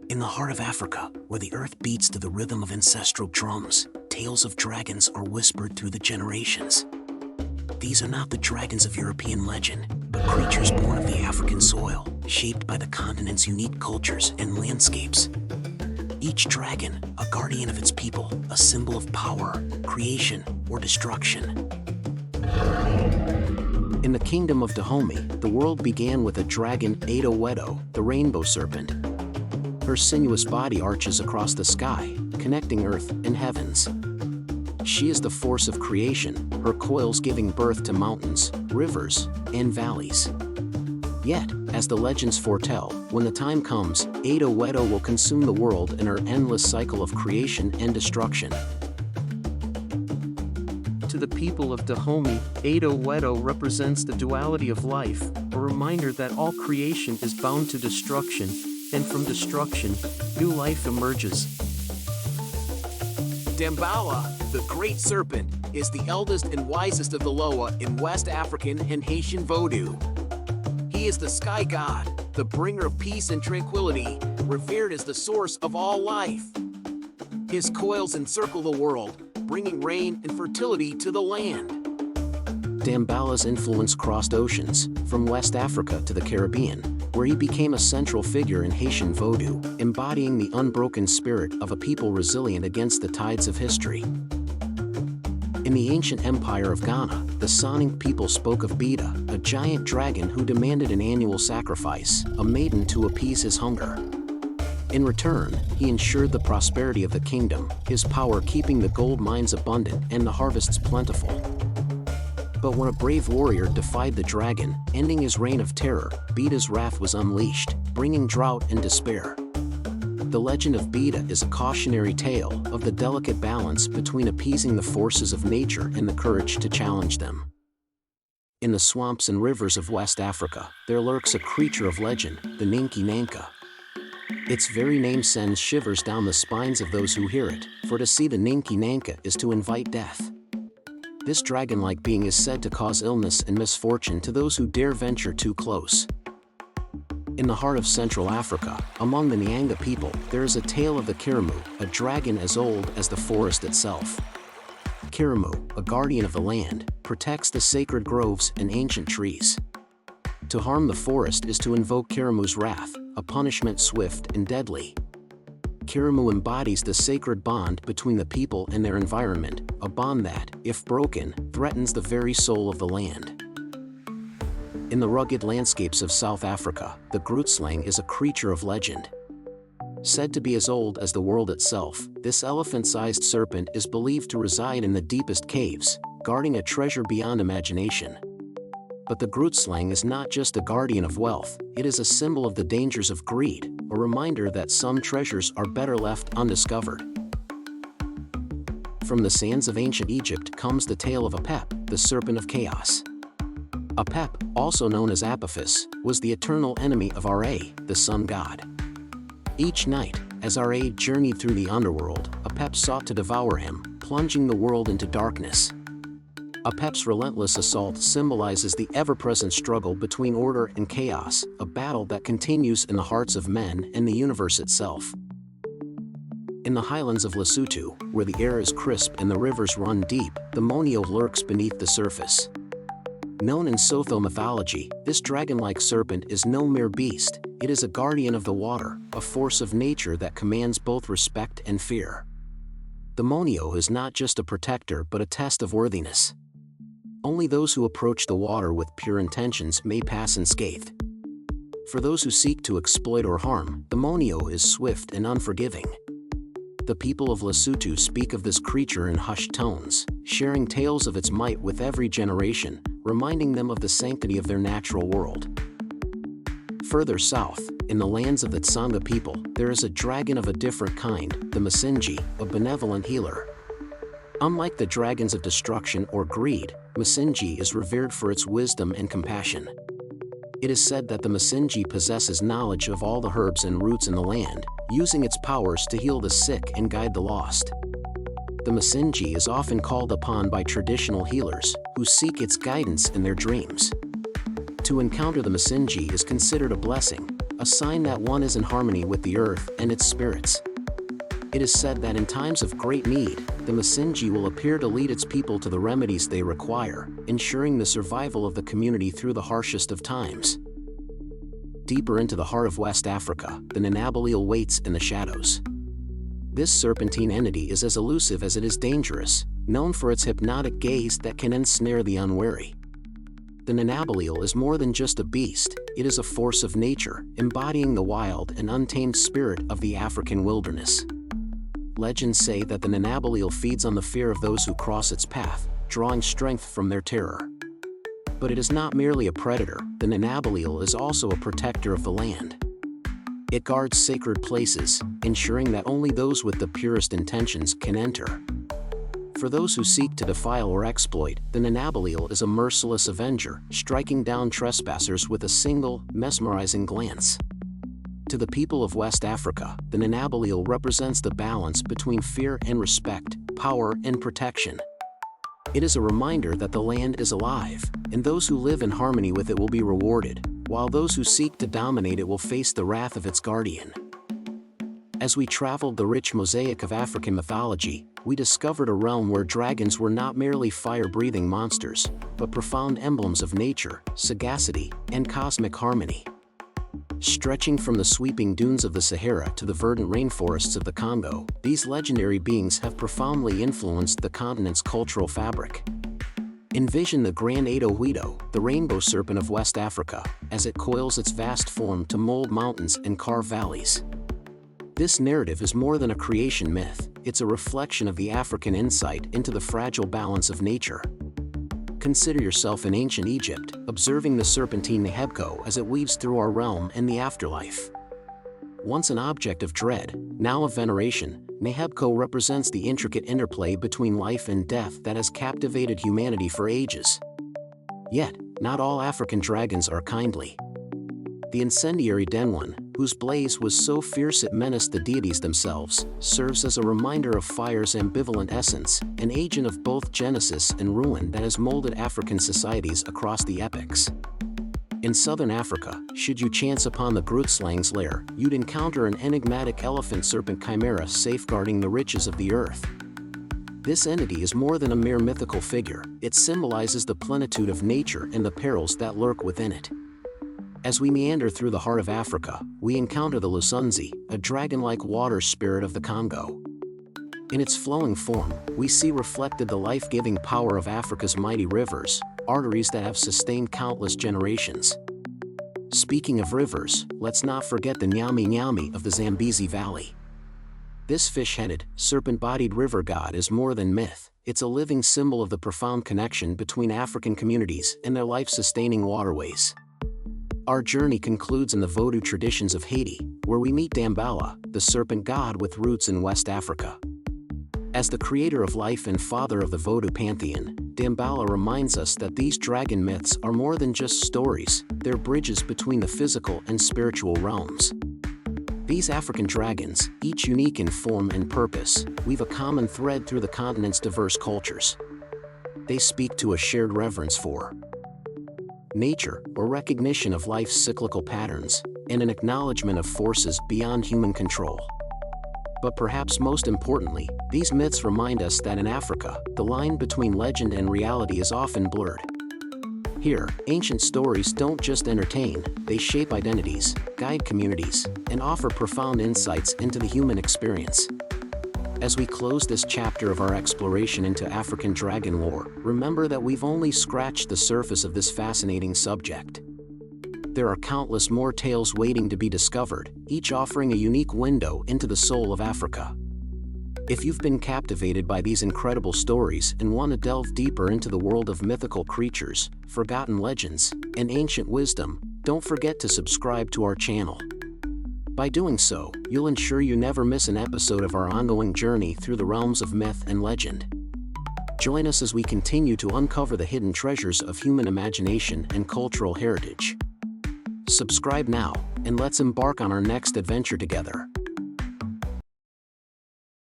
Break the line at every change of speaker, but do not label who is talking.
In the heart of Africa, where the earth beats to the rhythm of ancestral drums, tales of dragons are whispered through the generations. These are not the dragons of European legend, but creatures born of the African soil, shaped by the continent's unique cultures and landscapes. Each dragon, a guardian of its people, a symbol of power, creation, or destruction. In the kingdom of Dahomey, the world began with a dragon, Ado Wedo, the rainbow serpent. Her sinuous body arches across the sky, connecting earth and heavens. She is the force of creation, her coils giving birth to mountains, rivers, and valleys. Yet, as the legends foretell, when the time comes, Ado Wedo will consume the world in her endless cycle of creation and destruction. To the people of Dahomey, Ado Wedo represents the duality of life, a reminder that all creation is bound to destruction, and from destruction, new life emerges.
Damballa, the great serpent, is the eldest and wisest of the Loa in West African and Haitian Vodou. He is the sky god, the bringer of peace and tranquility, revered as the source of all life. His coils encircle the world, bringing rain and fertility to the land.
Damballa's influence crossed oceans, from West Africa to the Caribbean, where he became a central figure in Haitian Vodou, embodying the unbroken spirit of a people resilient against the tides of history. In the ancient empire of Ghana, the Sonic people spoke of Bida, a giant dragon who demanded an annual sacrifice, a maiden to appease his hunger. In return, he ensured the prosperity of the kingdom, his power keeping the gold mines abundant and the harvests plentiful. But when a brave warrior defied the dragon, ending his reign of terror, Bida's wrath was unleashed, bringing drought and despair. The legend of Bida is a cautionary tale of the delicate balance between appeasing the forces of nature and the courage to challenge them. In the swamps and rivers of West Africa, there lurks a creature of legend, the Ninki Nanka. Its very name sends shivers down the spines of those who hear it, for to see the Ninki Nanka is to invite death. This dragon-like being is said to cause illness and misfortune to those who dare venture too close. In the heart of Central Africa, among the Nyanga people, there is a tale of the Kirimu, a dragon as old as the forest itself. Kirimu, a guardian of the land, protects the sacred groves and ancient trees. To harm the forest is to invoke Kirimu's wrath, a punishment swift and deadly. Kirimu embodies the sacred bond between the people and their environment, a bond that, if broken, threatens the very soul of the land. In the rugged landscapes of South Africa, the Grootslang is a creature of legend. Said to be as old as the world itself, this elephant-sized serpent is believed to reside in the deepest caves, guarding a treasure beyond imagination. But the Grootslang is not just a guardian of wealth, it is a symbol of the dangers of greed, a reminder that some treasures are better left undiscovered. From the sands of ancient Egypt comes the tale of Apep, the serpent of chaos. Apep, also known as Apophis, was the eternal enemy of Ra, the sun god. Each night, as Ra journeyed through the underworld, Apep sought to devour him, plunging the world into darkness. Apep's relentless assault symbolizes the ever-present struggle between order and chaos, a battle that continues in the hearts of men and the universe itself. In the highlands of Lesotho, where the air is crisp and the rivers run deep, the Monio lurks beneath the surface. Known in Sotho mythology, this dragon-like serpent is no mere beast, it is a guardian of the water, a force of nature that commands both respect and fear. The Monio is not just a protector but a test of worthiness. Only those who approach the water with pure intentions may pass unscathed. For those who seek to exploit or harm, the Monio is swift and unforgiving. The people of Lesotho speak of this creature in hushed tones, sharing tales of its might with every generation, reminding them of the sanctity of their natural world. Further south, in the lands of the Tsanga people, there is a dragon of a different kind, the Musinji, a benevolent healer. Unlike the dragons of destruction or greed, Musinji is revered for its wisdom and compassion. It is said that the Musinji possesses knowledge of all the herbs and roots in the land, using its powers to heal the sick and guide the lost. The Musinji is often called upon by traditional healers, who seek its guidance in their dreams. To encounter the Musinji is considered a blessing, a sign that one is in harmony with the earth and its spirits. It is said that in times of great need, the Lusunzi will appear to lead its people to the remedies they require, ensuring the survival of the community through the harshest of times. Deeper into the heart of West Africa, the Nyami waits in the shadows. This serpentine entity is as elusive as it is dangerous, known for its hypnotic gaze that can ensnare the unwary. The Nyami is more than just a beast, it is a force of nature, embodying the wild and untamed spirit of the African wilderness. Legends say that the Nyami feeds on the fear of those who cross its path, drawing strength from their terror. But it is not merely a predator, the Nyami is also a protector of the land. It guards sacred places, ensuring that only those with the purest intentions can enter. For those who seek to defile or exploit, the Nyami is a merciless avenger, striking down trespassers with a single, mesmerizing glance. To the people of West Africa, the Nyami represents the balance between fear and respect, power and protection. It is a reminder that the land is alive, and those who live in harmony with it will be rewarded, while those who seek to dominate it will face the wrath of its guardian. As we traveled the rich mosaic of African mythology, we discovered a realm where dragons were not merely fire-breathing monsters, but profound emblems of nature, sagacity, and cosmic harmony. Stretching from the sweeping dunes of the Sahara to the verdant rainforests of the Congo, these legendary beings have profoundly influenced the continent's cultural fabric. Envision the Grand Ado-Huido, the rainbow serpent of West Africa, as it coils its vast form to mold mountains and carve valleys. This narrative is more than a creation myth, it's a reflection of the African insight into the fragile balance of nature. Consider yourself in ancient Egypt, observing the serpentine Nyami as it weaves through our realm and the afterlife. Once an object of dread, now of veneration, Nyami represents the intricate interplay between life and death that has captivated humanity for ages. Yet, not all African dragons are kindly. The incendiary Denwan, whose blaze was so fierce it menaced the deities themselves, serves as a reminder of fire's ambivalent essence, an agent of both genesis and ruin that has molded African societies across the epochs. In southern Africa, should you chance upon the Grootslang's lair, you'd encounter an enigmatic elephant serpent chimera safeguarding the riches of the earth. This entity is more than a mere mythical figure, it symbolizes the plenitude of nature and the perils that lurk within it. As we meander through the heart of Africa, we encounter the Lusunzi, a dragon-like water spirit of the Congo. In its flowing form, we see reflected the life-giving power of Africa's mighty rivers, arteries that have sustained countless generations. Speaking of rivers, let's not forget the Nyami Nyami of the Zambezi Valley. This fish-headed, serpent-bodied river god is more than myth, it's a living symbol of the profound connection between African communities and their life-sustaining waterways. Our journey concludes in the Vodou traditions of Haiti, where we meet Damballa, the serpent god with roots in West Africa. As the creator of life and father of the Vodou pantheon, Damballa reminds us that these dragon myths are more than just stories, they're bridges between the physical and spiritual realms. These African dragons, each unique in form and purpose, weave a common thread through the continent's diverse cultures. They speak to a shared reverence for nature, or recognition of life's cyclical patterns, and an acknowledgment of forces beyond human control. But perhaps most importantly, these myths remind us that in Africa, the line between legend and reality is often blurred. Here, ancient stories don't just entertain, they shape identities, guide communities, and offer profound insights into the human experience. As we close this chapter of our exploration into African dragon lore, remember that we've only scratched the surface of this fascinating subject. There are countless more tales waiting to be discovered, each offering a unique window into the soul of Africa. If you've been captivated by these incredible stories and want to delve deeper into the world of mythical creatures, forgotten legends, and ancient wisdom, don't forget to subscribe to our channel. By doing so, you'll ensure you never miss an episode of our ongoing journey through the realms of myth and legend. Join us as we continue to uncover the hidden treasures of human imagination and cultural heritage. Subscribe now, and let's embark on our next adventure together.